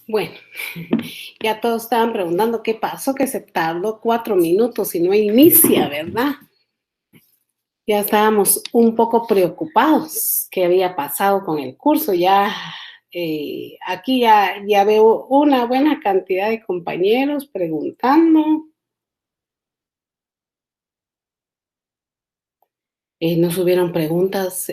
Bueno, ya todos estaban preguntando qué pasó, que se tardó 4 minutos y no inicia, ¿verdad? Ya estábamos un poco preocupados qué había pasado con el curso. Ya aquí ya veo una buena cantidad de compañeros preguntando. Nos hubieron preguntas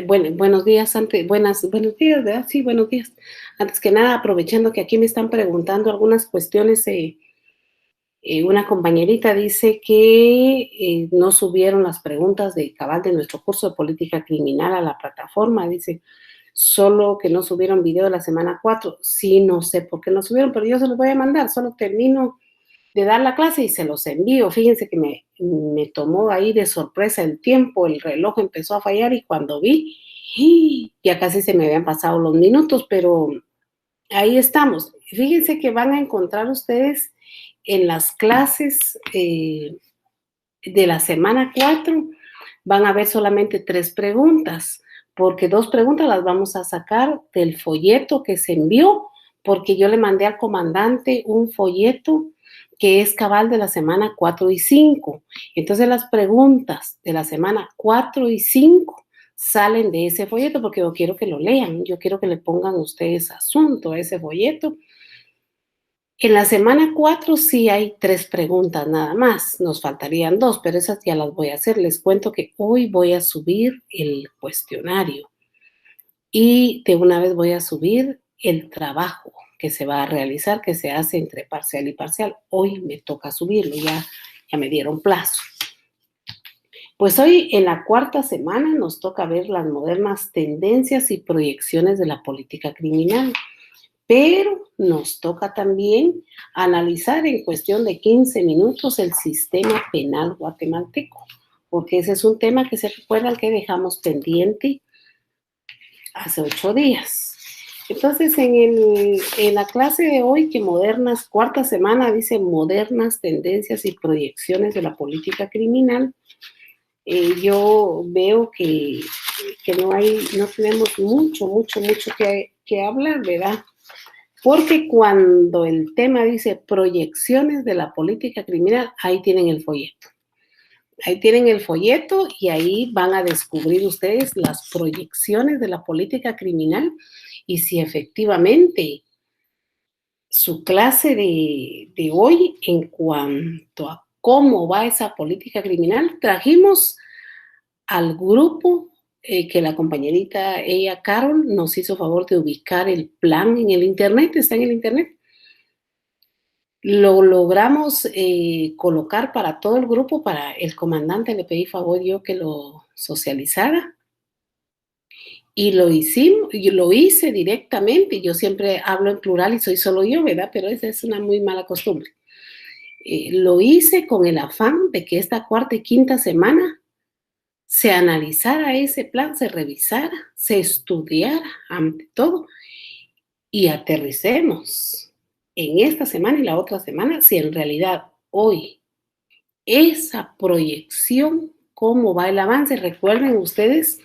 buenos días, buenos días, ¿verdad? Sí, buenos días. Antes que nada, aprovechando que aquí me están preguntando algunas cuestiones. Una compañerita dice que no subieron las preguntas de cabal de nuestro curso de política criminal a la plataforma. Dice, solo que no subieron video de la semana 4. Sí, no sé por qué no subieron, pero yo se los voy a mandar. Solo termino de dar la clase y se los envío. Fíjense que me tomó ahí de sorpresa el tiempo, el reloj empezó a fallar y cuando vi, ya casi se me habían pasado los minutos, pero ahí estamos. Fíjense que van a encontrar ustedes en las clases de la semana 4, van a ver solamente 3 preguntas, porque 2 preguntas las vamos a sacar del folleto que se envió, porque yo le mandé al comandante un folleto que es cabal de la semana 4 y 5. Entonces las preguntas de la semana 4 y 5 salen de ese folleto, porque yo quiero que lo lean, yo quiero que le pongan ustedes asunto a ese folleto. En la semana 4 sí hay 3 preguntas nada más, nos faltarían 2, pero esas ya las voy a hacer. Les cuento que hoy voy a subir el cuestionario y de una vez voy a subir el trabajo que se va a realizar, que se hace entre parcial y parcial. Hoy me toca subirlo, ya me dieron plazo. Pues hoy en la 4ª semana nos toca ver las modernas tendencias y proyecciones de la política criminal. Pero nos toca también analizar en cuestión de 15 minutos el sistema penal guatemalteco, porque ese es un tema que se recuerda al que dejamos pendiente hace 8 días. Entonces, en la clase de hoy, que modernas, 4ª semana, dice modernas tendencias y proyecciones de la política criminal, yo veo que no tenemos mucho que hablar, ¿verdad? Porque cuando el tema dice proyecciones de la política criminal, ahí tienen el folleto. Ahí tienen el folleto y ahí van a descubrir ustedes las proyecciones de la política criminal y si efectivamente su clase de hoy en cuanto a cómo va esa política criminal, trajimos al grupo que la compañerita, ella, Carol, nos hizo favor de ubicar el plan en el internet, está en el internet. Lo logramos colocar para todo el grupo, para el comandante le pedí favor yo que lo socializara y lo hicimos, yo lo hice directamente, yo siempre hablo en plural y soy solo yo, ¿verdad? Pero esa es una muy mala costumbre. Lo hice con el afán de que esta 4ª y 5ª semana se analizara ese plan, se revisara, se estudiara ante todo y aterricemos en esta semana y la otra semana si en realidad hoy esa proyección, cómo va el avance. Recuerden ustedes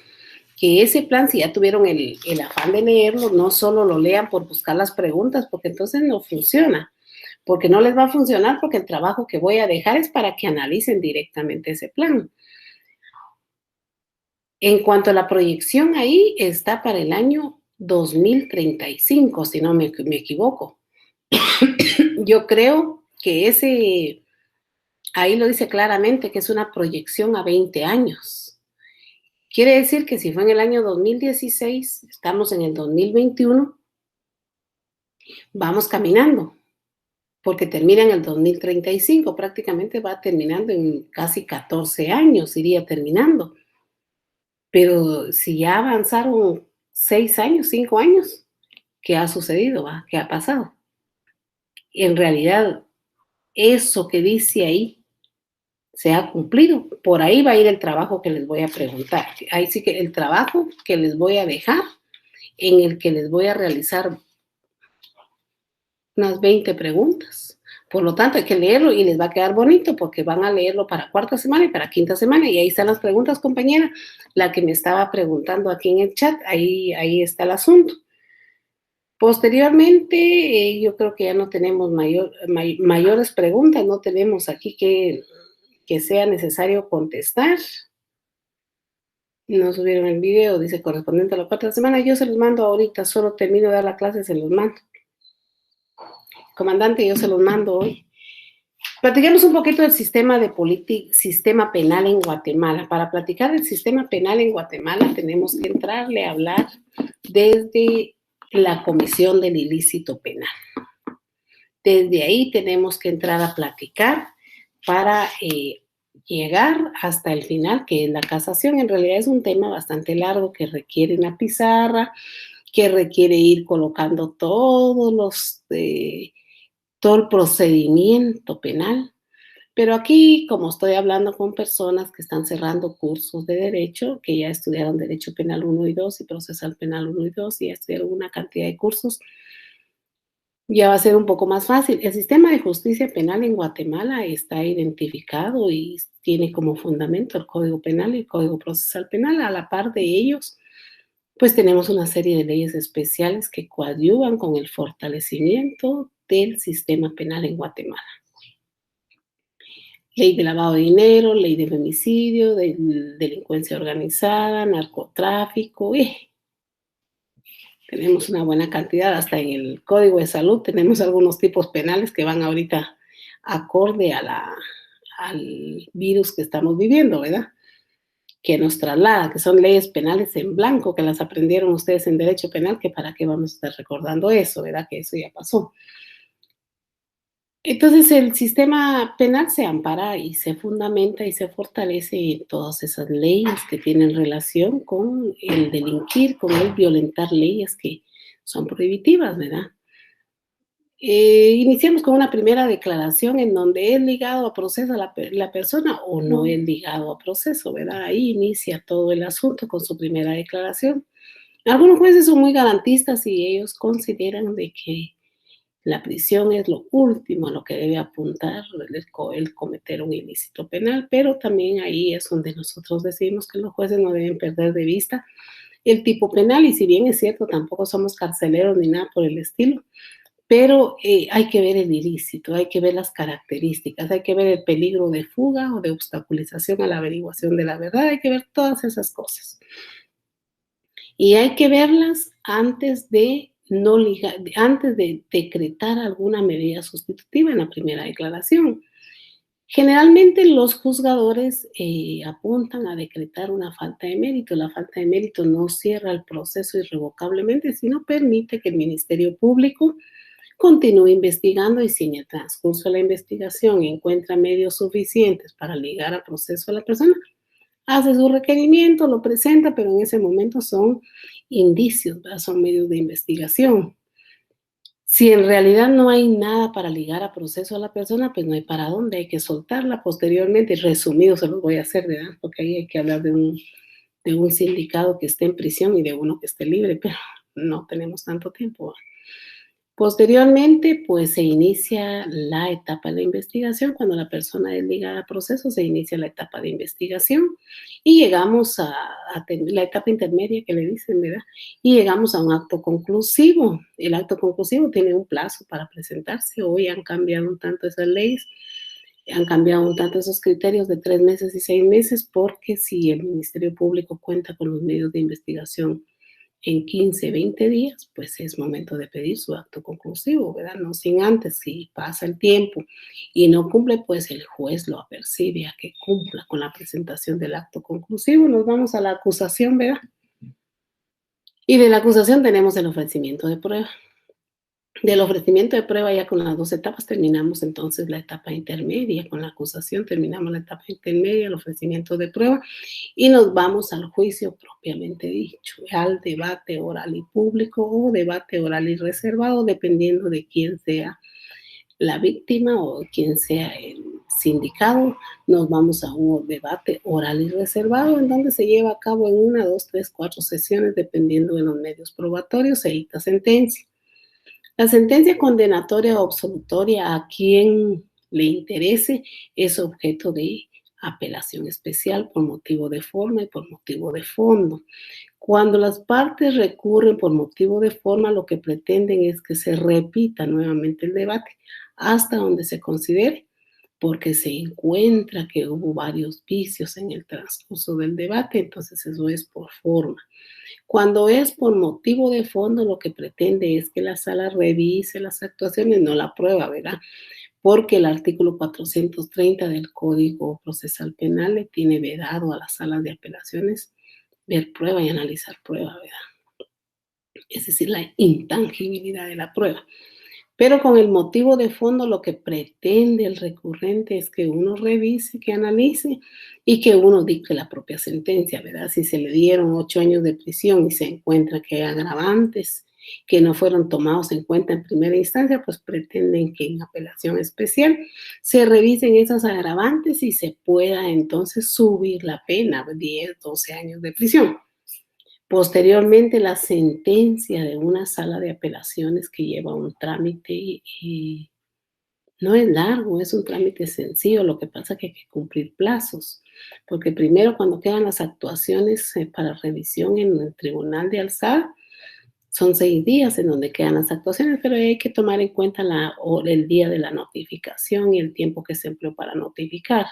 que ese plan, si ya tuvieron el afán de leerlo, no solo lo lean por buscar las preguntas, porque entonces no funciona, porque no les va a funcionar, porque el trabajo que voy a dejar es para que analicen directamente ese plan. En cuanto a la proyección, ahí está para el año 2035, si no me equivoco. Yo creo que ahí lo dice claramente, que es una proyección a 20 años. Quiere decir que si fue en el año 2016, estamos en el 2021, vamos caminando, porque termina en el 2035, prácticamente va terminando en casi 14 años, iría terminando. Pero si ya avanzaron 6 años, 5 años, ¿qué ha sucedido? ¿Qué ha pasado? En realidad, eso que dice ahí se ha cumplido. Por ahí va a ir el trabajo que les voy a preguntar. Ahí sí que el trabajo que les voy a dejar, en el que les voy a realizar unas 20 preguntas. Por lo tanto, hay que leerlo y les va a quedar bonito porque van a leerlo para 4ª semana y para 5ª semana. Y ahí están las preguntas, compañera. La que me estaba preguntando aquí en el chat, ahí está el asunto. Posteriormente, yo creo que ya no tenemos mayores preguntas, no tenemos aquí que sea necesario contestar. No subieron el video, dice correspondiente a la cuarta semana. Yo se los mando ahorita, solo termino de dar la clase, se los mando. Comandante, yo se los mando hoy. Platiquemos un poquito del sistema penal en Guatemala. Para platicar del sistema penal en Guatemala tenemos que entrarle a hablar desde la comisión del ilícito penal. Desde ahí tenemos que entrar a platicar para llegar hasta el final, que es la casación. En realidad es un tema bastante largo que requiere una pizarra, que requiere ir colocando todo el procedimiento penal. Pero aquí, como estoy hablando con personas que están cerrando cursos de derecho, que ya estudiaron Derecho Penal 1 y 2 y Procesal Penal 1 y 2, y ya estudiaron una cantidad de cursos, ya va a ser un poco más fácil. El sistema de justicia penal en Guatemala está identificado y tiene como fundamento el Código Penal y el Código Procesal Penal. A la par de ellos, pues tenemos una serie de leyes especiales que coadyuvan con el fortalecimiento del sistema penal en Guatemala. Ley de lavado de dinero, ley de femicidio, de delincuencia organizada, narcotráfico, tenemos una buena cantidad, hasta en el Código de Salud tenemos algunos tipos penales que van ahorita acorde al virus que estamos viviendo, ¿verdad? Que nos traslada, que son leyes penales en blanco, que las aprendieron ustedes en Derecho Penal, que para qué vamos a estar recordando eso, ¿verdad? Que eso ya pasó. Entonces, el sistema penal se ampara y se fundamenta y se fortalece en todas esas leyes que tienen relación con el delinquir, con el violentar leyes que son prohibitivas, ¿verdad? Iniciamos con una primera declaración en donde es ligado a proceso la persona o no es ligado a proceso, ¿verdad? Ahí inicia todo el asunto con su primera declaración. Algunos jueces son muy garantistas y ellos consideran de que la prisión es lo último a lo que debe apuntar el cometer un ilícito penal, pero también ahí es donde nosotros decimos que los jueces no deben perder de vista el tipo penal, y si bien es cierto, tampoco somos carceleros ni nada por el estilo, pero hay que ver el ilícito, hay que ver las características, hay que ver el peligro de fuga o de obstaculización a la averiguación de la verdad, hay que ver todas esas cosas. Y hay que verlas antes de antes de decretar alguna medida sustitutiva en la primera declaración. Generalmente los juzgadores apuntan a decretar una falta de mérito. La falta de mérito no cierra el proceso irrevocablemente, sino permite que el Ministerio Público continúe investigando, y si en el transcurso de la investigación encuentra medios suficientes para ligar a proceso a la persona, hace su requerimiento, lo presenta, pero en ese momento son indicios, ¿verdad? Son medios de investigación. Si en realidad no hay nada para ligar a proceso a la persona, pues no hay para dónde, hay que soltarla posteriormente. Resumido se los voy a hacer, ¿verdad? Porque ahí hay que hablar de un sindicado que esté en prisión y de uno que esté libre, pero no tenemos tanto tiempo, ¿verdad? Posteriormente, pues se inicia la etapa de la investigación. Cuando la persona es ligada a proceso, se inicia la etapa de investigación y llegamos a la etapa intermedia que le dicen, ¿verdad? Y llegamos a un acto conclusivo. El acto conclusivo tiene un plazo para presentarse. Hoy han cambiado un tanto esas leyes, han cambiado un tanto esos criterios de 3 meses y 6 meses, porque si el Ministerio Público cuenta con los medios de investigación en 15, 20 días, pues es momento de pedir su acto conclusivo, ¿verdad? No sin antes, si pasa el tiempo y no cumple, pues el juez lo apercibe a que cumpla con la presentación del acto conclusivo. Nos vamos a la acusación, ¿verdad? Y de la acusación tenemos el ofrecimiento de prueba. Del ofrecimiento de prueba, ya con las 2 etapas terminamos entonces la etapa intermedia. Con la acusación terminamos la etapa intermedia, el ofrecimiento de prueba, y nos vamos al juicio propiamente dicho, al debate oral y público o debate oral y reservado, dependiendo de quién sea la víctima o quién sea el sindicado. Nos vamos a un debate oral y reservado, en donde se lleva a cabo en 1, 2, 3, 4 sesiones, dependiendo de los medios probatorios, se dicta sentencia. La sentencia condenatoria o absolutoria, a quien le interese, es objeto de apelación especial por motivo de forma y por motivo de fondo. Cuando las partes recurren por motivo de forma, lo que pretenden es que se repita nuevamente el debate hasta donde se considere, porque se encuentra que hubo varios vicios en el transcurso del debate, entonces eso es por forma. Cuando es por motivo de fondo, lo que pretende es que la sala revise las actuaciones, no la prueba, ¿verdad? Porque el artículo 430 del Código Procesal Penal le tiene vedado a las salas de apelaciones ver prueba y analizar prueba, ¿verdad? Es decir, la intangibilidad de la prueba. Pero con el motivo de fondo, lo que pretende el recurrente es que uno revise, que analice y que uno dicte la propia sentencia, ¿verdad? Si se le dieron 8 años de prisión y se encuentra que hay agravantes que no fueron tomados en cuenta en primera instancia, pues pretenden que en apelación especial se revisen esas agravantes y se pueda entonces subir la pena, 10, 12 años de prisión. Posteriormente, la sentencia de una sala de apelaciones que lleva un trámite y no es largo, es un trámite sencillo, lo que pasa es que hay que cumplir plazos, porque primero cuando quedan las actuaciones para revisión en el tribunal de alzada, son 6 días en donde quedan las actuaciones, pero hay que tomar en cuenta el día de la notificación y el tiempo que se empleó para notificar.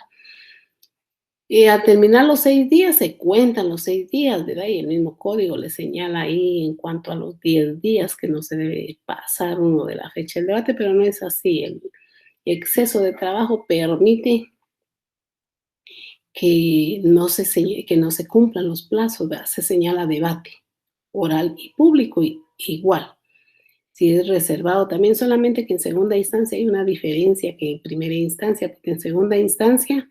Y al terminar los 6 días, se cuentan los 6 días, ¿verdad? Y el mismo código le señala ahí en cuanto a los 10 días que no se debe pasar uno de la fecha del debate, pero no es así. El exceso de trabajo permite que no se cumplan los plazos, ¿verdad? Se señala debate oral y público igual. Si es reservado también, solamente que en segunda instancia hay una diferencia que en primera instancia, porque en segunda instancia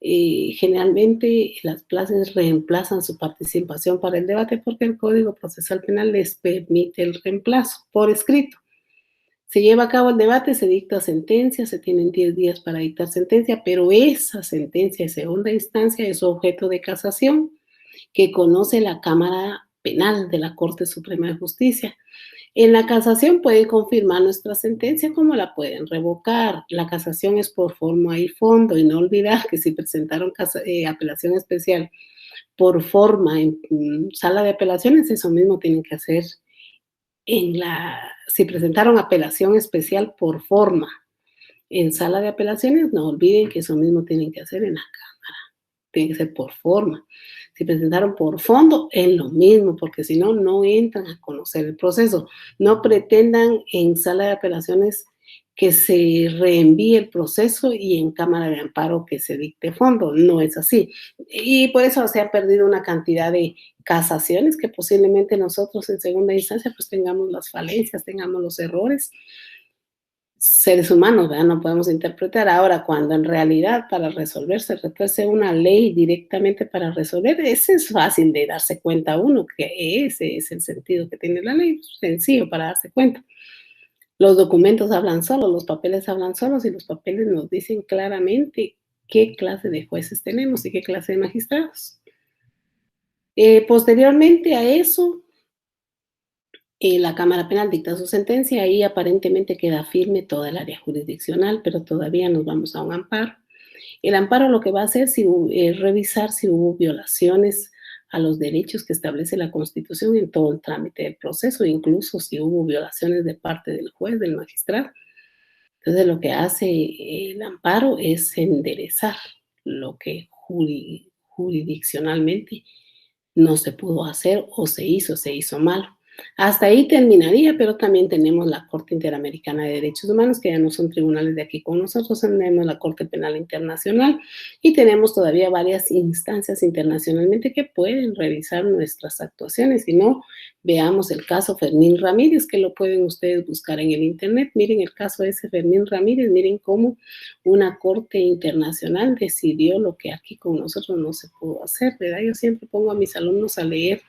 generalmente las plazas reemplazan su participación para el debate porque el Código Procesal Penal les permite el reemplazo por escrito. Se lleva a cabo el debate, se dicta sentencia, se tienen 10 días para dictar sentencia, pero esa sentencia de segunda instancia es objeto de casación que conoce la Cámara Penal de la Corte Suprema de Justicia. En la casación pueden confirmar nuestra sentencia como la pueden revocar. La casación es por forma y fondo y no olvidar que si presentaron apelación especial por forma en sala de apelaciones, eso mismo tienen que hacer si presentaron apelación especial por forma en sala de apelaciones, no olviden que eso mismo tienen que hacer en la Cámara, tiene que ser por forma. Si presentaron por fondo, es lo mismo, porque si no, no entran a conocer el proceso. No pretendan en sala de apelaciones que se reenvíe el proceso y en Cámara de Amparo que se dicte fondo. No es así. Y por eso se ha perdido una cantidad de casaciones que posiblemente nosotros en segunda instancia pues tengamos las falencias, tengamos los errores seres humanos, ¿verdad? No podemos interpretar. Ahora, cuando en realidad para resolver se retuerce una ley directamente para resolver, ese es fácil de darse cuenta uno, que ese es el sentido que tiene la ley, sencillo para darse cuenta. Los documentos hablan solos, los papeles hablan solos y los papeles nos dicen claramente qué clase de jueces tenemos y qué clase de magistrados. Posteriormente a eso, la Cámara Penal dicta su sentencia y aparentemente queda firme toda el área jurisdiccional, pero todavía nos vamos a un amparo. El amparo lo que va a hacer es revisar si hubo violaciones a los derechos que establece la Constitución en todo el trámite del proceso, incluso si hubo violaciones de parte del juez, del magistrado. Entonces lo que hace el amparo es enderezar lo que jurisdiccionalmente no se pudo hacer o se hizo mal. Hasta ahí terminaría, pero también tenemos la Corte Interamericana de Derechos Humanos, que ya no son tribunales de aquí con nosotros, tenemos la Corte Penal Internacional y tenemos todavía varias instancias internacionalmente que pueden revisar nuestras actuaciones. Si no, veamos el caso Fermín Ramírez, que lo pueden ustedes buscar en el internet. Miren el caso de ese Fermín Ramírez, miren cómo una corte internacional decidió lo que aquí con nosotros no se pudo hacer, ¿verdad? Yo siempre pongo a mis alumnos a leer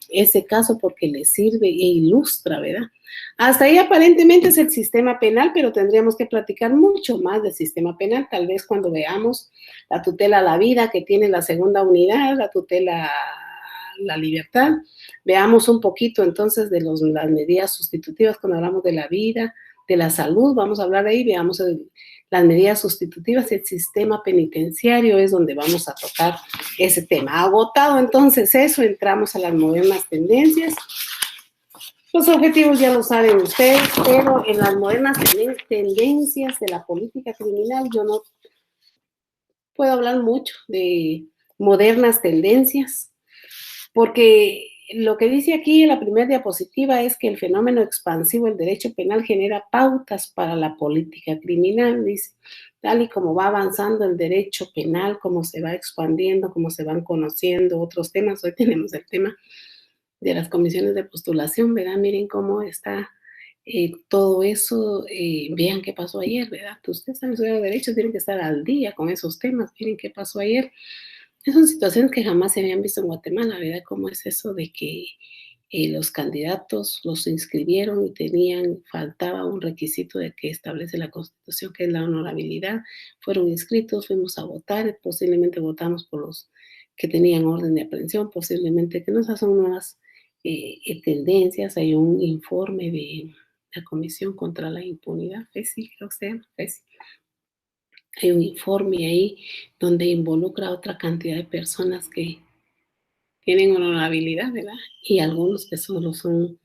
ese caso porque les sirve e ilustra, ¿verdad? Hasta ahí aparentemente es el sistema penal, pero tendríamos que platicar mucho más del sistema penal, tal vez cuando veamos la tutela a la vida que tiene la segunda unidad, la tutela a la libertad, veamos un poquito entonces de las medidas sustitutivas cuando hablamos de la vida, de la salud, vamos a hablar de ahí, veamos las medidas sustitutivas, el sistema penitenciario es donde vamos a tocar ese tema. Agotado entonces eso, entramos a las modernas tendencias. Los objetivos ya lo saben ustedes, pero en las modernas tendencias de la política criminal yo no puedo hablar mucho de modernas tendencias, porque lo que dice aquí en la primera diapositiva es que el fenómeno expansivo del derecho penal genera pautas para la política criminal, dice, tal y como va avanzando el derecho penal, cómo se va expandiendo, cómo se van conociendo otros temas. Hoy tenemos el tema de las comisiones de postulación, ¿verdad? Miren cómo está todo eso, vean qué pasó ayer, ¿verdad? Ustedes están estudiando derecho, tienen que estar al día con esos temas, miren qué pasó ayer. Son situaciones que jamás se habían visto en Guatemala, ¿verdad? ¿Cómo es eso de que los candidatos los inscribieron y faltaba un requisito de que establece la Constitución, que es la honorabilidad? Fueron inscritos, fuimos a votar, posiblemente votamos por los que tenían orden de aprehensión, posiblemente que no, esas son nuevas tendencias. Hay un informe de la Comisión contra la Impunidad, FESI, creo que se llama, FESI. Hay un informe ahí donde involucra a otra cantidad de personas que tienen honorabilidad, ¿verdad? Y algunos que solo son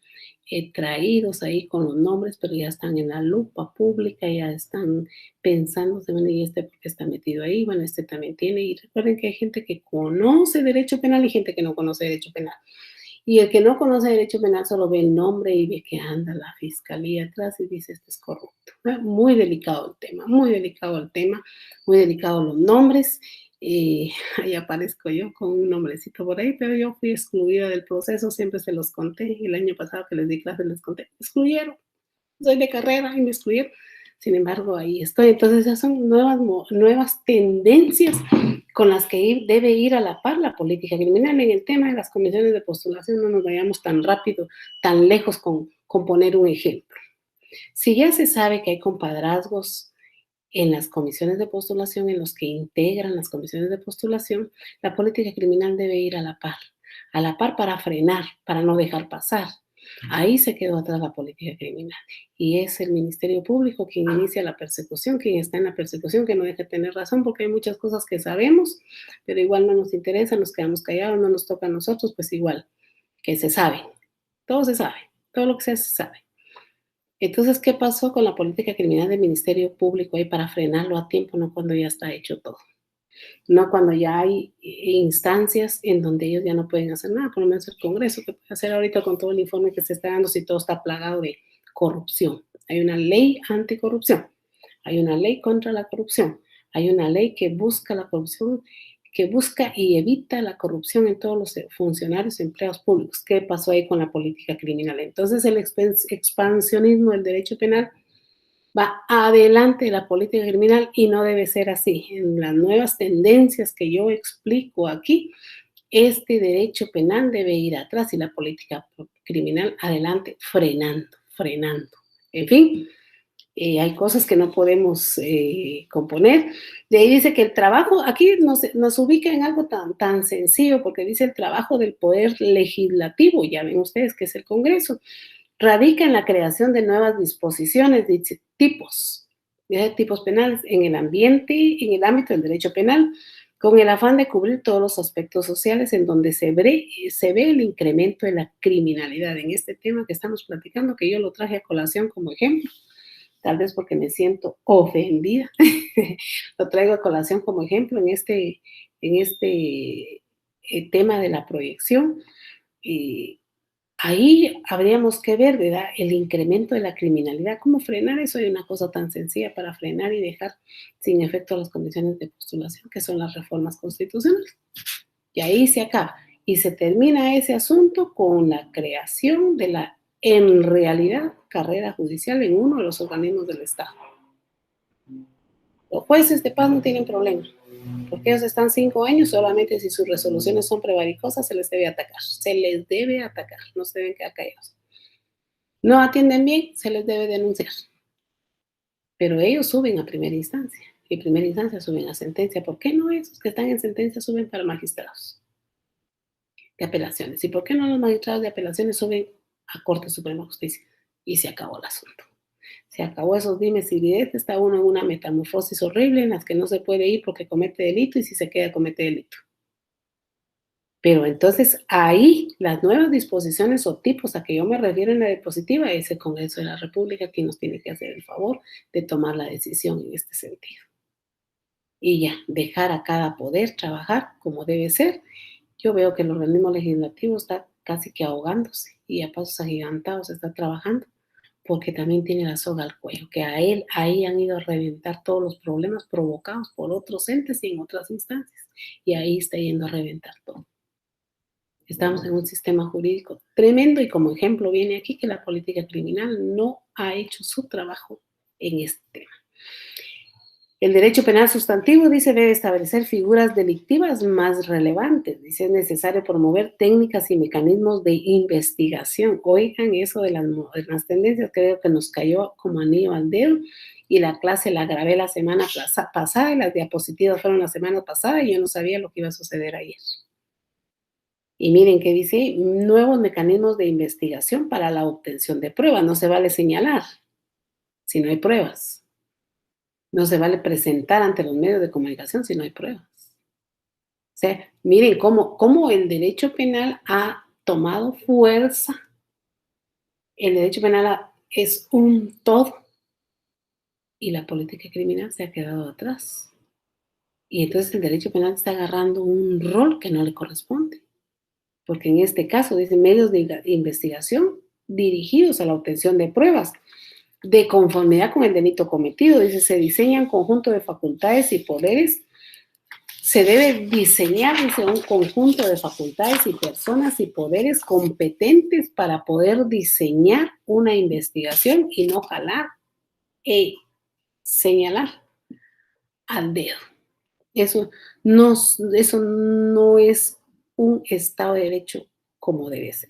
traídos ahí con los nombres, pero ya están en la lupa pública, ya están pensando, bueno, ¿y este por qué está metido ahí? Bueno, este también tiene. Y recuerden que hay gente que conoce derecho penal y gente que no conoce derecho penal. Y el que no conoce derecho penal solo ve el nombre y ve que anda la fiscalía atrás y dice, este es corrupto. Muy delicado el tema, muy delicado el tema, muy delicado los nombres. Ahí aparezco yo con un nombrecito por ahí, pero yo fui excluida del proceso, siempre se los conté. El año pasado que les di clases les conté, me excluyeron. Soy de carrera y me excluyeron. Sin embargo, ahí estoy. Entonces, esas son nuevas tendencias con las que debe ir a la par la política criminal. En el tema de las comisiones de postulación no nos vayamos tan rápido, tan lejos con poner un ejemplo. Si ya se sabe que hay compadrazgos en las comisiones de postulación, en los que integran las comisiones de postulación, la política criminal debe ir a la par para frenar, para no dejar pasar. Ahí se quedó atrás la política criminal. Y es el Ministerio Público quien inicia la persecución, quien está en la persecución, que no deja de tener razón, porque hay muchas cosas que sabemos, pero igual no nos interesa, nos quedamos callados, no nos toca a nosotros, pues igual, que se sabe. Todo se sabe, todo lo que se sabe. Entonces, ¿qué pasó con la política criminal del Ministerio Público ahí para frenarlo a tiempo, no cuando ya está hecho todo? No cuando ya hay instancias en donde ellos ya no pueden hacer nada, por lo menos el Congreso, que puede hacer ahorita con todo el informe que se está dando si todo está plagado de corrupción? Hay una ley anticorrupción, hay una ley contra la corrupción, hay una ley que busca la corrupción, que busca y evita la corrupción en todos los funcionarios y empleados públicos. ¿Qué pasó ahí con la política criminal? Entonces, el expansionismo del derecho penal va adelante de la política criminal y no debe ser así. En las nuevas tendencias que yo explico aquí, este derecho penal debe ir atrás y la política criminal adelante, frenando. En fin, hay cosas que no podemos componer. De ahí dice que el trabajo, aquí nos ubica en algo tan sencillo, porque dice el trabajo del poder legislativo, ya ven ustedes que es el Congreso, radica en la creación de nuevas disposiciones de tipos penales en el ámbito del derecho penal, con el afán de cubrir todos los aspectos sociales en donde se ve el incremento de la criminalidad. En este tema que estamos platicando, que yo lo traje a colación como ejemplo, tal vez porque me siento ofendida, lo traigo a colación como ejemplo en este tema de la proyección. Ahí habríamos que ver, ¿verdad?, el incremento de la criminalidad. ¿Cómo frenar eso? Hay una cosa tan sencilla para frenar y dejar sin efecto las condiciones de postulación, que son las reformas constitucionales. Y ahí se acaba. Y se termina ese asunto con la creación de la, en realidad, carrera judicial en uno de los organismos del Estado. Los jueces de paz no tienen problema, porque ellos están 5 años, solamente si sus resoluciones son prevaricosas se les debe atacar. Se les debe atacar, no se deben quedar callados. No atienden bien, se les debe denunciar. Pero ellos suben a primera instancia, y primera instancia suben a sentencia. ¿Por qué no esos que están en sentencia suben para magistrados de apelaciones? ¿Y por qué no los magistrados de apelaciones suben a Corte Suprema de Justicia? Y se acabó el asunto. Se acabó esos dimes y diretes, está uno en una metamorfosis horrible en las que no se puede ir porque comete delito y si se queda comete delito. Pero entonces ahí las nuevas disposiciones o tipos a que yo me refiero en la diapositiva es el Congreso de la República quien nos tiene que hacer el favor de tomar la decisión en este sentido. Y ya, dejar a cada poder trabajar como debe ser. Yo veo que el organismo legislativo está casi que ahogándose y a pasos agigantados está trabajando porque también tiene la soga al cuello, que a él ahí han ido a reventar todos los problemas provocados por otros entes y en otras instancias. Y ahí está yendo a reventar todo. Estamos en un sistema jurídico tremendo y como ejemplo viene aquí que la política criminal no ha hecho su trabajo en este tema. El derecho penal sustantivo, dice, debe establecer figuras delictivas más relevantes. Dice, es necesario promover técnicas y mecanismos de investigación. Oigan, eso de las modernas tendencias, creo que nos cayó como anillo al dedo y la clase la grabé la semana pasada y las diapositivas fueron la semana pasada y yo no sabía lo que iba a suceder ayer. Y miren que dice, nuevos mecanismos de investigación para la obtención de pruebas. No se vale señalar si no hay pruebas. No se vale presentar ante los medios de comunicación si no hay pruebas. O sea, miren cómo el derecho penal ha tomado fuerza. El derecho penal es un todo y la política criminal se ha quedado atrás. Y entonces el derecho penal está agarrando un rol que no le corresponde. Porque en este caso dice medios de investigación dirigidos a la obtención de pruebas de conformidad con el delito cometido. Dice, se diseñan conjunto de facultades y poderes. Se debe diseñar, dice, un conjunto de facultades y personas y poderes competentes para poder diseñar una investigación y no jalar y señalar al dedo. Eso no es un Estado de Derecho como debe ser.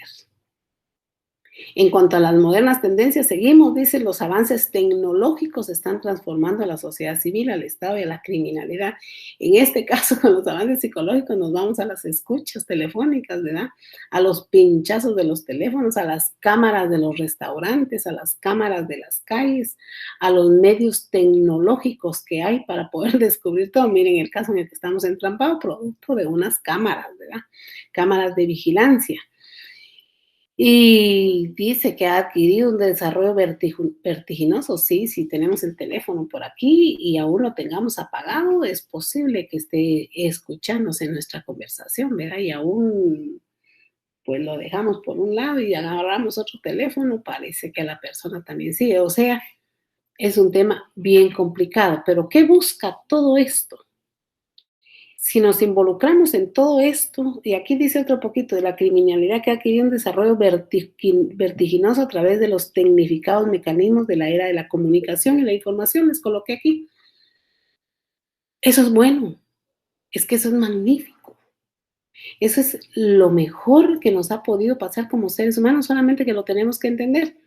En cuanto a las modernas tendencias, seguimos, dice, los avances tecnológicos están transformando a la sociedad civil, al Estado y a la criminalidad. En este caso, con los avances psicológicos, nos vamos a las escuchas telefónicas, ¿verdad? A los pinchazos de los teléfonos, a las cámaras de los restaurantes, a las cámaras de las calles, a los medios tecnológicos que hay para poder descubrir todo. Miren el caso en el que estamos entrampados, producto de unas cámaras, ¿verdad? Cámaras de vigilancia. Y dice que ha adquirido un desarrollo vertiginoso. Sí, si tenemos el teléfono por aquí y aún lo tengamos apagado, es posible que esté escuchándose nuestra conversación, ¿verdad? Y aún, pues lo dejamos por un lado y agarramos otro teléfono, parece que la persona también sigue. O sea, es un tema bien complicado. Pero ¿qué busca todo esto? Si nos involucramos en todo esto, y aquí dice otro poquito de la criminalidad que ha adquirido un desarrollo vertiginoso a través de los tecnificados mecanismos de la era de la comunicación y la información, les coloqué aquí. Eso es bueno, es que eso es magnífico. Eso es lo mejor que nos ha podido pasar como seres humanos, solamente que lo tenemos que entender.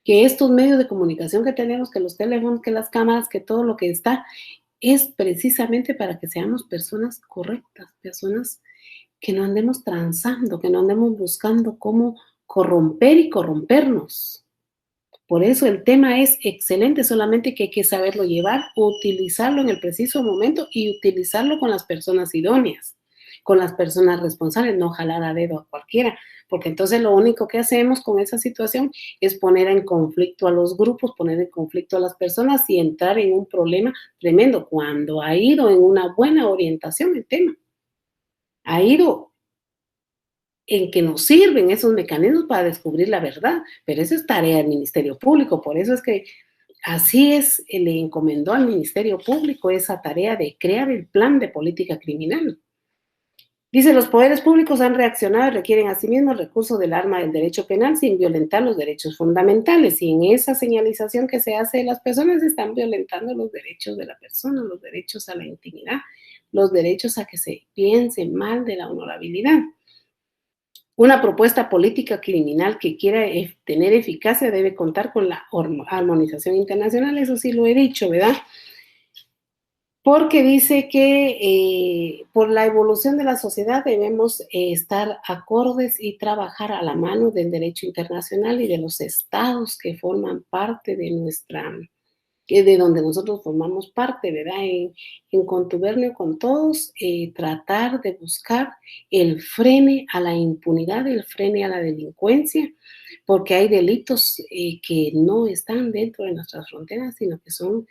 Que estos medios de comunicación que tenemos, que los teléfonos, que las cámaras, que todo lo que está, es precisamente para que seamos personas correctas, personas que no andemos transando, que no andemos buscando cómo corromper y corrompernos. Por eso el tema es excelente, solamente que hay que saberlo llevar, utilizarlo en el preciso momento y utilizarlo con las personas idóneas, con las personas responsables, no jalar a dedo a cualquiera, porque entonces lo único que hacemos con esa situación es poner en conflicto a los grupos, poner en conflicto a las personas y entrar en un problema tremendo cuando ha ido en una buena orientación el tema. Ha ido en que nos sirven esos mecanismos para descubrir la verdad, pero eso es tarea del Ministerio Público, por eso es que así es, le encomendó al Ministerio Público esa tarea de crear el plan de política criminal. Dice, los poderes públicos han reaccionado y requieren asimismo el recurso del arma del derecho penal sin violentar los derechos fundamentales. Y en esa señalización que se hace de las personas se están violentando los derechos de la persona, los derechos a la intimidad, los derechos a que se piense mal de la honorabilidad. Una propuesta política criminal que quiera tener eficacia debe contar con la armonización internacional, eso sí lo he dicho, ¿verdad? porque dice que por la evolución de la sociedad debemos estar acordes y trabajar a la mano del derecho internacional y de los estados que forman parte de nuestra, de donde nosotros formamos parte, ¿verdad? En contubernio con todos, tratar de buscar el frene a la impunidad, el frene a la delincuencia, porque hay delitos que no están dentro de nuestras fronteras, sino que son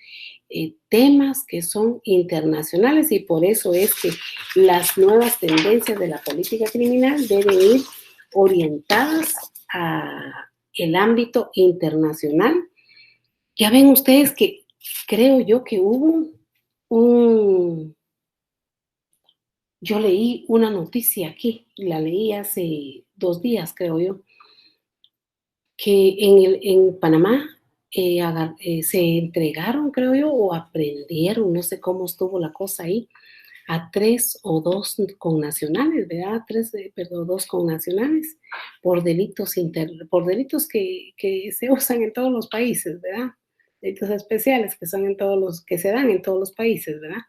temas que son internacionales y por eso es que las nuevas tendencias de la política criminal deben ir orientadas a el ámbito internacional. Ya ven ustedes que creo yo que hubo un, yo leí una noticia aquí, la leí hace 2 días, creo yo, que en Panamá se entregaron, creo yo, o aprendieron, no sé cómo estuvo la cosa ahí, a 3 o 2 connacionales, ¿verdad? Perdón, 2 connacionales por delitos que se usan en todos los países, ¿verdad? Delitos especiales que son que se dan en todos los países, ¿verdad?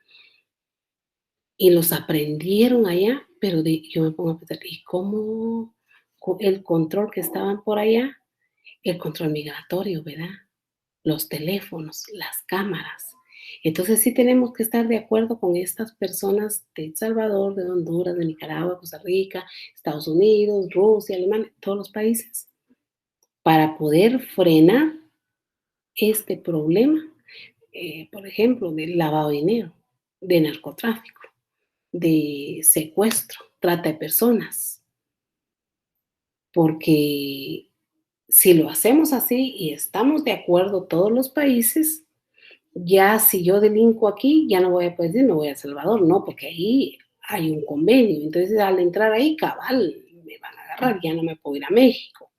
Y los aprendieron allá, pero yo me pongo a pensar, ¿y cómo el control que estaban por allá? El control migratorio, ¿verdad? Los teléfonos, las cámaras. Entonces sí tenemos que estar de acuerdo con estas personas de El Salvador, de Honduras, de Nicaragua, Costa Rica, Estados Unidos, Rusia, Alemania, todos los países, para poder frenar este problema, por ejemplo, del lavado de dinero, de narcotráfico, de secuestro, trata de personas, porque si lo hacemos así y estamos de acuerdo todos los países, ya si yo delinco aquí, ya no voy a poder decir me voy a El Salvador, no, porque ahí hay un convenio. Entonces, al entrar ahí, cabal, me van a agarrar, ya no me puedo ir a México.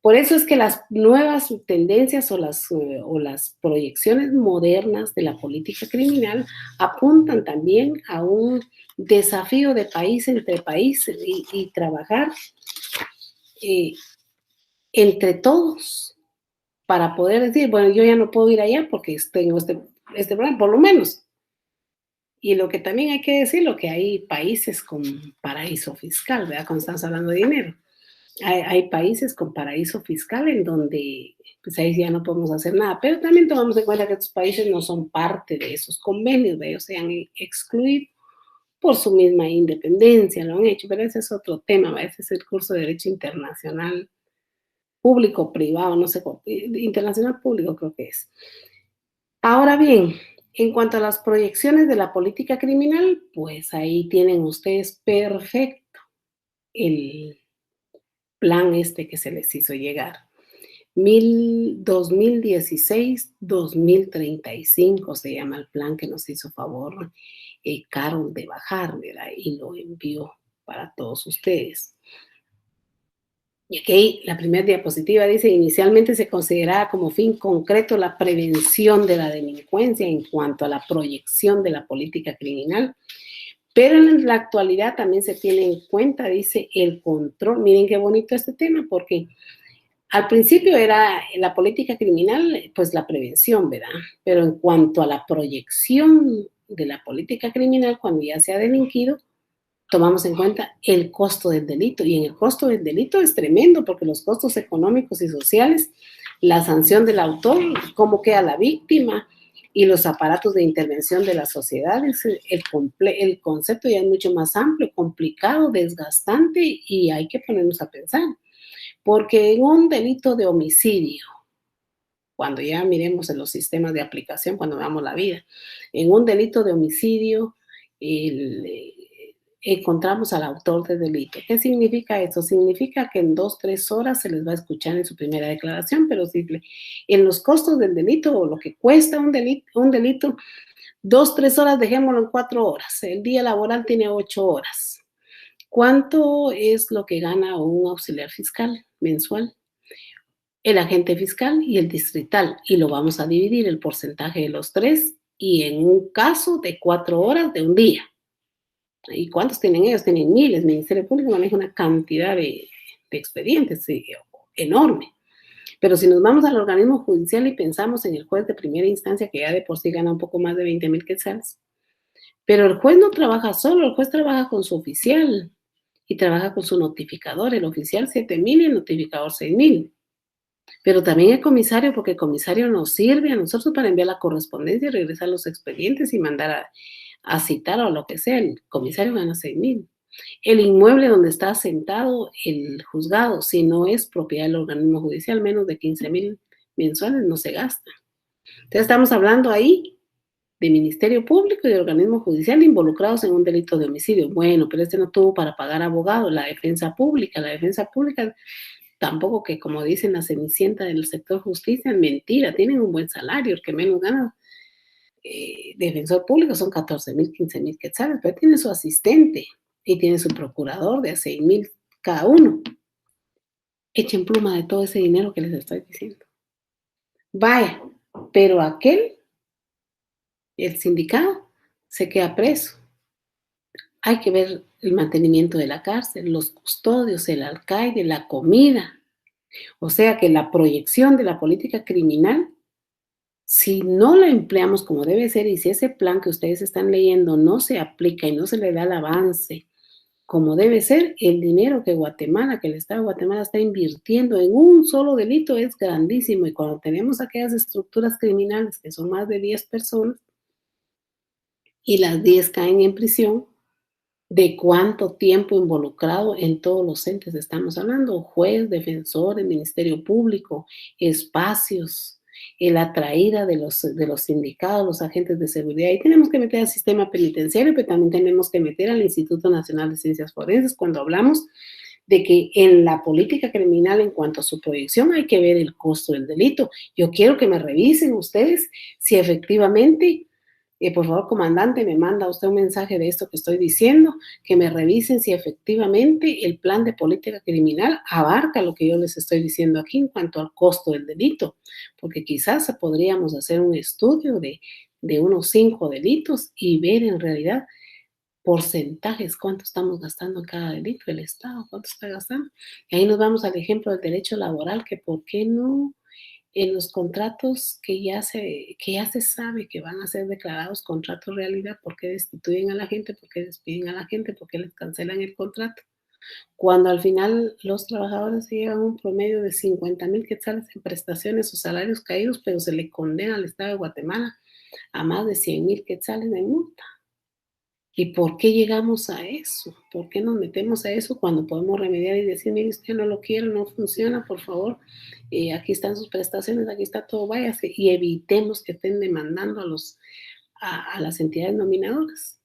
Por eso es que las nuevas tendencias o las proyecciones modernas de la política criminal apuntan también a un desafío de país entre países y trabajar eh, entre todos para poder decir, bueno, yo ya no puedo ir allá porque tengo este problema, por lo menos. Y lo que también hay que decir, lo que hay países con paraíso fiscal, ¿verdad? Cuando estamos hablando de dinero. Hay países con paraíso fiscal en donde, pues ahí ya no podemos hacer nada, pero también tomamos en cuenta que estos países no son parte de esos convenios, de ellos se han excluido por su misma independencia, lo han hecho, pero ese es otro tema, ese es el curso de Derecho Internacional Público, Privado, no sé, internacional público creo que es. Ahora bien, en cuanto a las proyecciones de la política criminal, pues ahí tienen ustedes perfecto el plan este que se les hizo llegar. 2016-2035 se llama el plan que nos hizo favor Carol de bajar, ¿verdad? Y lo envió para todos ustedes. Y aquí la primera diapositiva dice, inicialmente se consideraba como fin concreto la prevención de la delincuencia en cuanto a la proyección de la política criminal, pero en la actualidad también se tiene en cuenta, dice, el control. Miren qué bonito este tema, porque al principio era la política criminal, pues la prevención, ¿verdad? Pero en cuanto a la proyección de la política criminal, cuando ya se ha delinquido, tomamos en cuenta el costo del delito. Y en el costo del delito es tremendo porque los costos económicos y sociales, la sanción del autor, cómo queda la víctima y los aparatos de intervención de la sociedad, el concepto ya es mucho más amplio, complicado, desgastante y hay que ponernos a pensar. Porque en un delito de homicidio, cuando ya miremos en los sistemas de aplicación, cuando veamos la vida, en un delito de homicidio, el, encontramos al autor del delito. ¿Qué significa eso? Significa que en 2, 3 horas se les va a escuchar en su primera declaración, pero simple. En los costos del delito o lo que cuesta un delito 2, 3 horas, dejémoslo en 4 horas. El día laboral tiene 8 horas. ¿Cuánto es lo que gana un auxiliar fiscal mensual? El agente fiscal y el distrital, y lo vamos a dividir el porcentaje de los tres, y en un caso de 4 horas de un día. ¿Y cuántos tienen ellos? Tienen miles. El Ministerio Público maneja una cantidad de expedientes enorme. Pero si nos vamos al organismo judicial y pensamos en el juez de primera instancia, que ya de por sí gana un poco más de 20,000 quetzales, pero el juez no trabaja solo, el juez trabaja con su oficial y trabaja con su notificador, el oficial 7,000 y el notificador 6,000. Pero también el comisario, porque el comisario nos sirve a nosotros para enviar la correspondencia y regresar los expedientes y mandar a citar o lo que sea. El comisario gana 6,000. El inmueble donde está asentado el juzgado, si no es propiedad del organismo judicial, menos de 15,000 mensuales no se gasta. Entonces estamos hablando ahí de Ministerio Público y de organismo judicial involucrados en un delito de homicidio. Bueno, pero este no tuvo para pagar abogado, la defensa pública tampoco, que como dicen la cenicienta del sector justicia, mentira, tienen un buen salario, el que menos gana defensor público son 14,000, 15,000 quetzales, pero tiene su asistente y tiene su procurador de a 6,000 cada uno. Echen pluma de todo ese dinero que les estoy diciendo. Vaya, pero aquel, el sindicado, se queda preso. Hay que ver el mantenimiento de la cárcel, los custodios, el alcaide, la comida. O sea que la proyección de la política criminal, si no la empleamos como debe ser y si ese plan que ustedes están leyendo no se aplica y no se le da el avance como debe ser, el dinero que Guatemala, que el Estado de Guatemala está invirtiendo en un solo delito es grandísimo. Y cuando tenemos aquellas estructuras criminales que son más de 10 personas y las 10 caen en prisión, ¿de cuánto tiempo involucrado en todos los entes estamos hablando? Juez, defensor, el Ministerio Público, espacios, la traída de los sindicados, los agentes de seguridad. Y tenemos que meter al sistema penitenciario, pero también tenemos que meter al Instituto Nacional de Ciencias Forenses cuando hablamos de que en la política criminal, en cuanto a su proyección, hay que ver el costo del delito. Yo quiero que me revisen ustedes si efectivamente por favor, comandante, me manda usted un mensaje de esto que estoy diciendo, que me revisen si efectivamente el plan de política criminal abarca lo que yo les estoy diciendo aquí en cuanto al costo del delito, porque quizás podríamos hacer un estudio de unos 5 delitos y ver en realidad porcentajes, cuánto estamos gastando en cada delito, el Estado, cuánto está gastando. Y ahí nos vamos al ejemplo del derecho laboral, que por qué no en los contratos que ya se sabe que van a ser declarados contratos realidad, ¿por qué destituyen a la gente? ¿Por qué despiden a la gente? ¿Por qué les cancelan el contrato? Cuando al final los trabajadores se llevan un promedio de 50,000 quetzales en prestaciones o salarios caídos, pero se le condena al Estado de Guatemala a más de 100,000 quetzales de multa. ¿Y por qué llegamos a eso? ¿Por qué nos metemos a eso cuando podemos remediar y decir, mire, usted no lo quiere, no funciona, por favor, aquí están sus prestaciones, aquí está todo, váyase, y evitemos que estén demandando a las entidades nominadoras?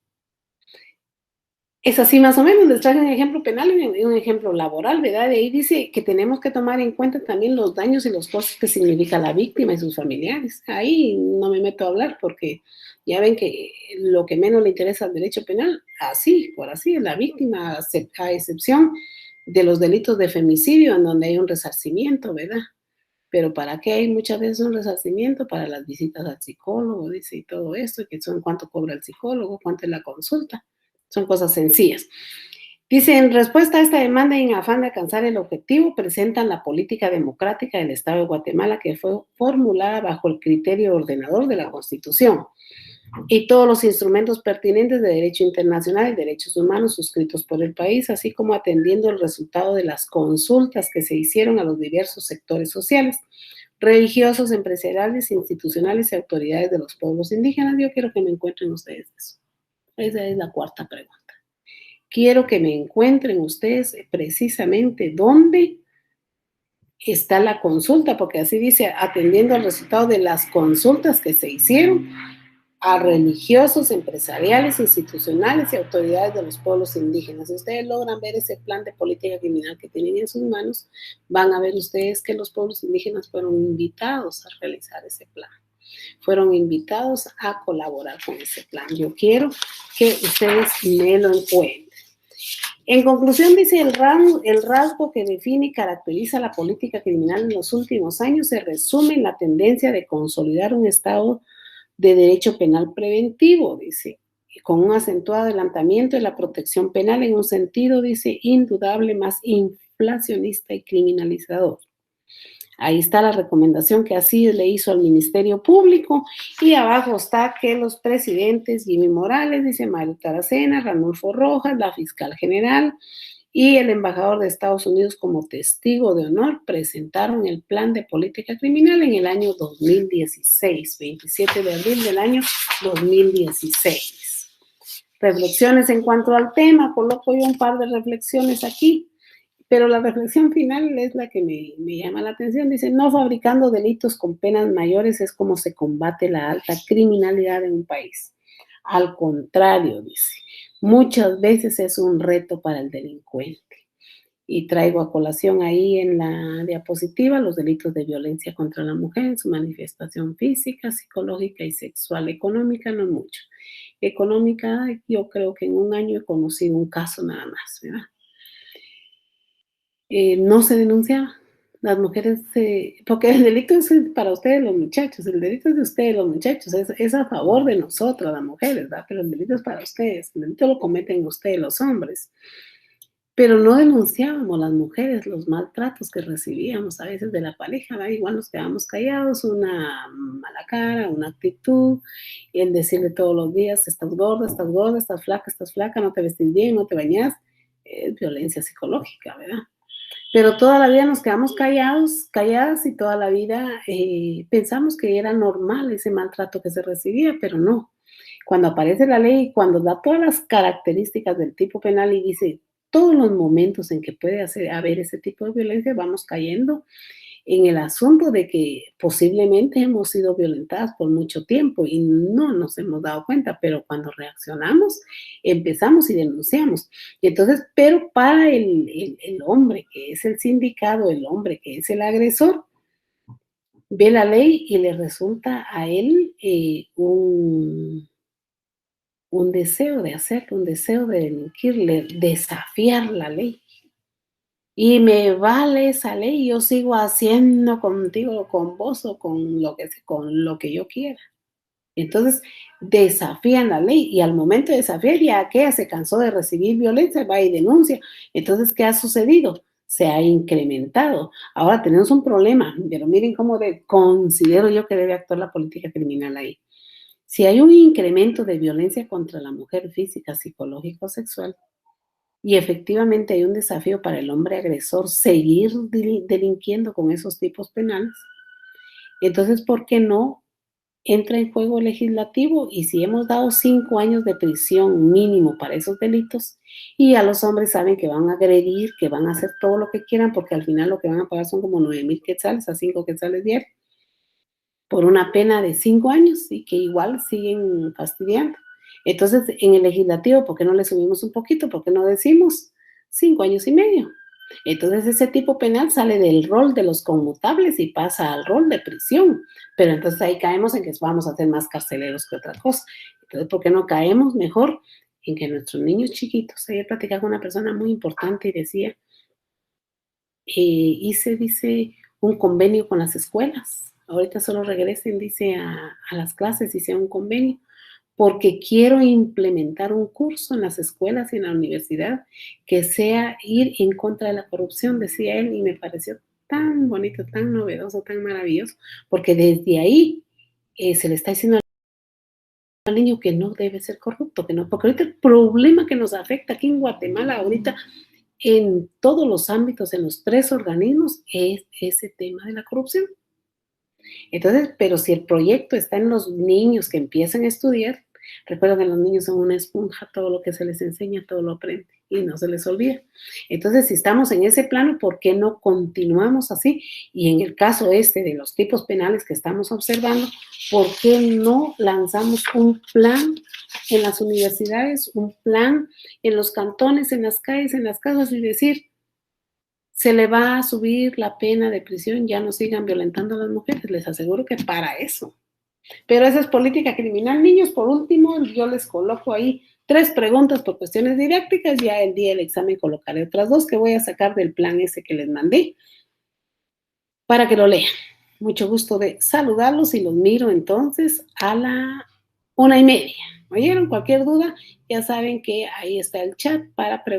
Es así más o menos, les traje un ejemplo penal y un ejemplo laboral, ¿verdad? De ahí dice que tenemos que tomar en cuenta también los daños y los costos que significa la víctima y sus familiares. Ahí no me meto a hablar porque ya ven que lo que menos le interesa al derecho penal, así, por así, es la víctima, a excepción de los delitos de femicidio en donde hay un resarcimiento, ¿verdad? Pero ¿para qué hay muchas veces un resarcimiento? Para las visitas al psicólogo, dice, y todo esto, que son cuánto cobra el psicólogo, cuánto es la consulta. Son cosas sencillas. Dice, en respuesta a esta demanda y en afán de alcanzar el objetivo, presentan la política democrática del Estado de Guatemala que fue formulada bajo el criterio ordenador de la Constitución y todos los instrumentos pertinentes de derecho internacional y derechos humanos suscritos por el país, así como atendiendo el resultado de las consultas que se hicieron a los diversos sectores sociales, religiosos, empresariales, institucionales y autoridades de los pueblos indígenas. Yo quiero que me encuentren ustedes eso. Esa es la cuarta pregunta. Quiero que me encuentren ustedes precisamente dónde está la consulta, porque así dice, atendiendo al resultado de las consultas que se hicieron a religiosos, empresariales, institucionales y autoridades de los pueblos indígenas. Si ustedes logran ver ese plan de política criminal que tienen en sus manos, van a ver ustedes que los pueblos indígenas fueron invitados a realizar ese plan. Fueron invitados a colaborar con ese plan. Yo quiero que ustedes me lo encuentren. En conclusión, dice, el rasgo que define y caracteriza la política criminal en los últimos años se resume en la tendencia de consolidar un Estado de derecho penal preventivo, dice, con un acentuado adelantamiento de la protección penal en un sentido, dice, indudable, más inflacionista y criminalizador. Ahí está la recomendación que así le hizo al Ministerio Público, y abajo está que los presidentes Jimmy Morales, dice Mario Taracena, Ranulfo Rojas, la fiscal general y el embajador de Estados Unidos como testigo de honor presentaron el plan de política criminal en el año 2016, 27 de abril del año 2016. Reflexiones en cuanto al tema, coloco yo un par de reflexiones aquí. Pero la reflexión final es la que me llama la atención. Dice, no fabricando delitos con penas mayores es como se combate la alta criminalidad en un país. Al contrario, dice, muchas veces es un reto para el delincuente. Y traigo a colación ahí en la diapositiva los delitos de violencia contra la mujer en su manifestación física, psicológica y sexual. Económica no mucho. Económica, yo creo que en un año he conocido un caso nada más, ¿verdad? No se denunciaba. Las mujeres, porque el delito es para ustedes los muchachos, el delito es de ustedes los muchachos, es a favor de nosotros las mujeres, ¿verdad? Pero el delito es para ustedes, el delito lo cometen ustedes los hombres. Pero no denunciábamos las mujeres los maltratos que recibíamos a veces de la pareja, ¿verdad? Igual nos quedábamos callados, una mala cara, una actitud, el decirle todos los días, estás gorda, estás flaca, no te vestís bien, no te bañas, es violencia psicológica, ¿verdad? Pero toda la vida nos quedamos calladas y toda la vida pensamos que era normal ese maltrato que se recibía, pero no. Cuando aparece la ley, cuando da todas las características del tipo penal y dice todos los momentos en que puede haber ese tipo de violencia, vamos cayendo en el asunto de que posiblemente hemos sido violentadas por mucho tiempo y no nos hemos dado cuenta, pero cuando reaccionamos, empezamos y denunciamos. Y entonces, pero para el hombre que es el sindicado, el hombre que es el agresor, ve la ley y le resulta a él un deseo de hacerlo, un deseo de delinquir, desafiar la ley. Y me vale esa ley, yo sigo haciendo contigo, con vos o con lo que yo quiera. Entonces, desafían la ley y al momento de desafiar ya aquella se cansó de recibir violencia, va y denuncia. Entonces, ¿qué ha sucedido? Se ha incrementado. Ahora tenemos un problema, pero miren cómo considero yo que debe actuar la política criminal ahí. Si hay un incremento de violencia contra la mujer física, psicológica o sexual, y efectivamente hay un desafío para el hombre agresor seguir delinquiendo con esos tipos penales. Entonces, ¿por qué no entra en juego el legislativo? Y si hemos dado 5 años de prisión mínimo para esos delitos, y a los hombres saben que van a agredir, que van a hacer todo lo que quieran, porque al final lo que van a pagar son como 9,000 quetzales a 5 quetzales diarios, por una pena de 5 años y que igual siguen fastidiando. Entonces, en el legislativo, ¿por qué no le subimos un poquito? ¿Por qué no decimos 5 años y medio? Entonces, ese tipo penal sale del rol de los conmutables y pasa al rol de prisión. Pero entonces ahí caemos en que vamos a ser más carceleros que otra cosa. Entonces, ¿por qué no caemos mejor en que nuestros niños chiquitos? Ayer platicaba con una persona muy importante y decía, dice, un convenio con las escuelas. Ahorita solo regresen, dice, a las clases, hice un convenio, porque quiero implementar un curso en las escuelas y en la universidad que sea ir en contra de la corrupción, decía él, y me pareció tan bonito, tan novedoso, tan maravilloso, porque desde ahí se le está diciendo al niño que no debe ser corrupto, que no, porque ahorita el problema que nos afecta aquí en Guatemala, ahorita en todos los ámbitos, en los 3 organismos, es ese tema de la corrupción. Entonces, pero si el proyecto está en los niños que empiezan a estudiar, recuerda que los niños son una esponja, todo lo que se les enseña, todo lo aprende y no se les olvida. Entonces, si estamos en ese plano, ¿por qué no continuamos así? Y en el caso este de los tipos penales que estamos observando, ¿por qué no lanzamos un plan en las universidades, un plan en los cantones, en las calles, en las casas y decir, se le va a subir la pena de prisión, ya no sigan violentando a las mujeres, les aseguro que para eso. Pero esa es política criminal. Niños, por último, yo les coloco ahí 3 preguntas por cuestiones didácticas, ya el día del examen colocaré otras 2 que voy a sacar del plan ese que les mandé, para que lo lean. Mucho gusto de saludarlos y los miro entonces a la 1:30. ¿Oyeron? Cualquier duda, ya saben que ahí está el chat para preguntar.